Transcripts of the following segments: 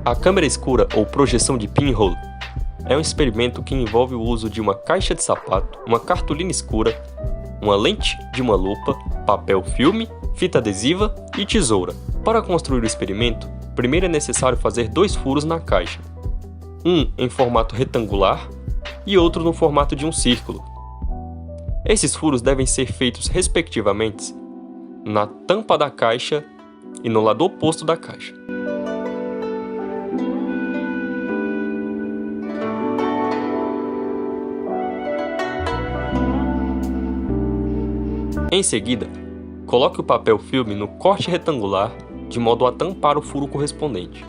A câmera escura ou projeção de pinhole é um experimento que envolve o uso de uma caixa de sapato, uma cartolina escura, uma lente de uma lupa, papel filme, fita adesiva e tesoura. Para construir o experimento, primeiro é necessário fazer 2 furos na caixa, um em formato retangular e outro no formato de um círculo. Esses furos devem ser feitos respectivamente na tampa da caixa e no lado oposto da caixa. Em seguida, coloque o papel filme no corte retangular de modo a tampar o furo correspondente.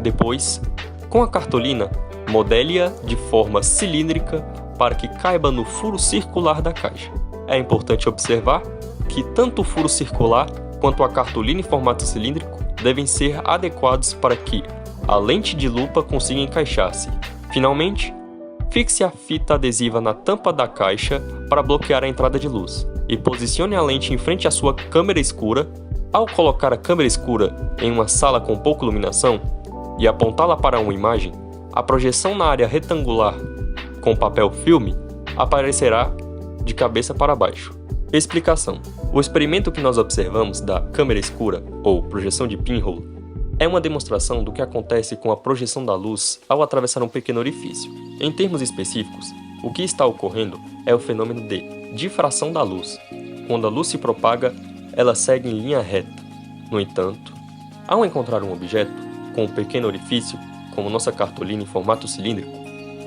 Depois, com a cartolina, modele-a de forma cilíndrica para que caiba no furo circular da caixa. É importante observar que tanto o furo circular quanto a cartolina em formato cilíndrico devem ser adequados para que a lente de lupa consiga encaixar-se. Finalmente, fixe a fita adesiva na tampa da caixa para bloquear a entrada de luz e posicione a lente em frente à sua câmera escura. Ao colocar a câmera escura em uma sala com pouca iluminação e apontá-la para uma imagem, a projeção na área retangular com papel filme aparecerá de cabeça para baixo. Explicação: o experimento que nós observamos da câmera escura ou projeção de pinhole é uma demonstração do que acontece com a projeção da luz ao atravessar um pequeno orifício. Em termos específicos, o que está ocorrendo é o fenômeno de difração da luz. Quando a luz se propaga, ela segue em linha reta. No entanto, ao encontrar um objeto com um pequeno orifício, como nossa cartolina em formato cilíndrico,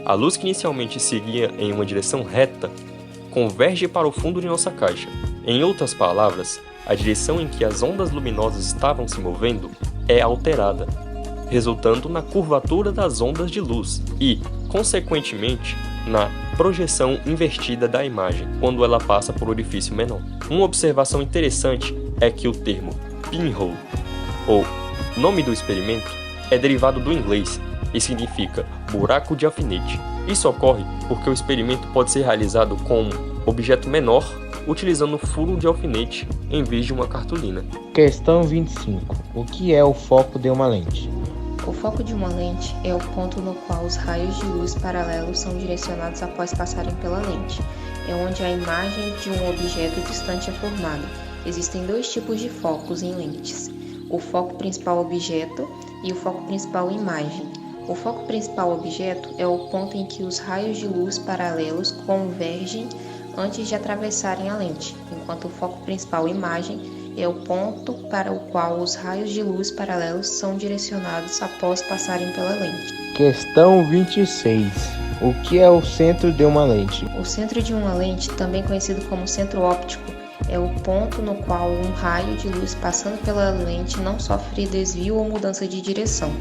a luz que inicialmente seguia em uma direção reta converge para o fundo de nossa caixa. Em outras palavras, a direção em que as ondas luminosas estavam se movendo é alterada, resultando na curvatura das ondas de luz e, consequentemente, na projeção invertida da imagem quando ela passa por orifício menor. Uma observação interessante é que o termo pinhole, ou nome do experimento, é derivado do inglês e significa buraco de alfinete. Isso ocorre porque o experimento pode ser realizado com um objeto menor utilizando furo de alfinete em vez de uma cartolina. Questão 25. O que é o foco de uma lente? O foco de uma lente é o ponto no qual os raios de luz paralelos são direcionados após passarem pela lente. É onde a imagem de um objeto distante é formada. Existem 2 tipos de focos em lentes: o foco principal objeto e o foco principal imagem. O foco principal objeto é o ponto em que os raios de luz paralelos convergem antes de atravessarem a lente, enquanto o foco principal imagem é o ponto para o qual os raios de luz paralelos são direcionados após passarem pela lente. Questão 26. O que é o centro de uma lente? O centro de uma lente, também conhecido como centro óptico, é o ponto no qual um raio de luz passando pela lente não sofre desvio ou mudança de direção.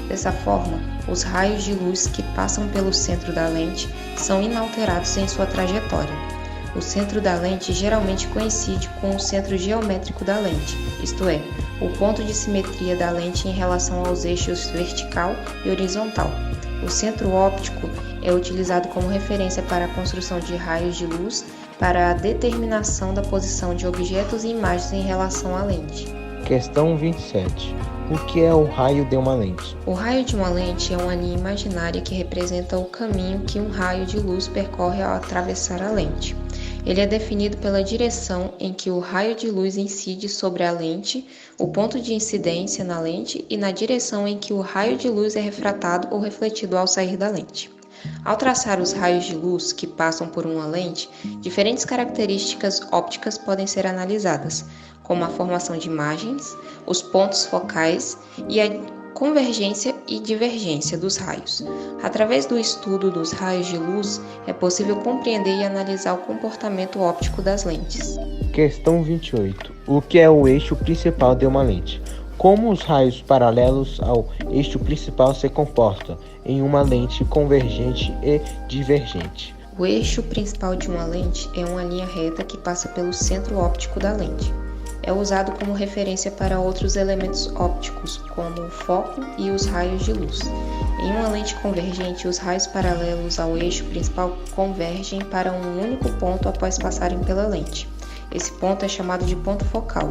Dessa forma, os raios de luz que passam pelo centro da lente são inalterados em sua trajetória. O centro da lente geralmente coincide com o centro geométrico da lente, isto é, o ponto de simetria da lente em relação aos eixos vertical e horizontal. O centro óptico é utilizado como referência para a construção de raios de luz para a determinação da posição de objetos e imagens em relação à lente. Questão 27. O que é o raio de uma lente? O raio de uma lente é uma linha imaginária que representa o caminho que um raio de luz percorre ao atravessar a lente. Ele é definido pela direção em que o raio de luz incide sobre a lente, o ponto de incidência na lente e na direção em que o raio de luz é refratado ou refletido ao sair da lente. Ao traçar os raios de luz que passam por uma lente, diferentes características ópticas podem ser analisadas, como a formação de imagens, os pontos focais e a convergência e divergência dos raios. Através do estudo dos raios de luz, é possível compreender e analisar o comportamento óptico das lentes. Questão 28. O que é o eixo principal de uma lente? Como os raios paralelos ao eixo principal se comportam em uma lente convergente e divergente? O eixo principal de uma lente é uma linha reta que passa pelo centro óptico da lente. É usado como referência para outros elementos ópticos, como o foco e os raios de luz. Em uma lente convergente, os raios paralelos ao eixo principal convergem para um único ponto após passarem pela lente. Esse ponto é chamado de ponto focal.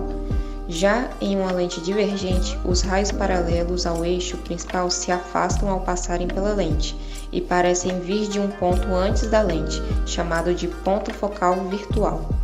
Já em uma lente divergente, os raios paralelos ao eixo principal se afastam ao passarem pela lente e parecem vir de um ponto antes da lente, chamado de ponto focal virtual.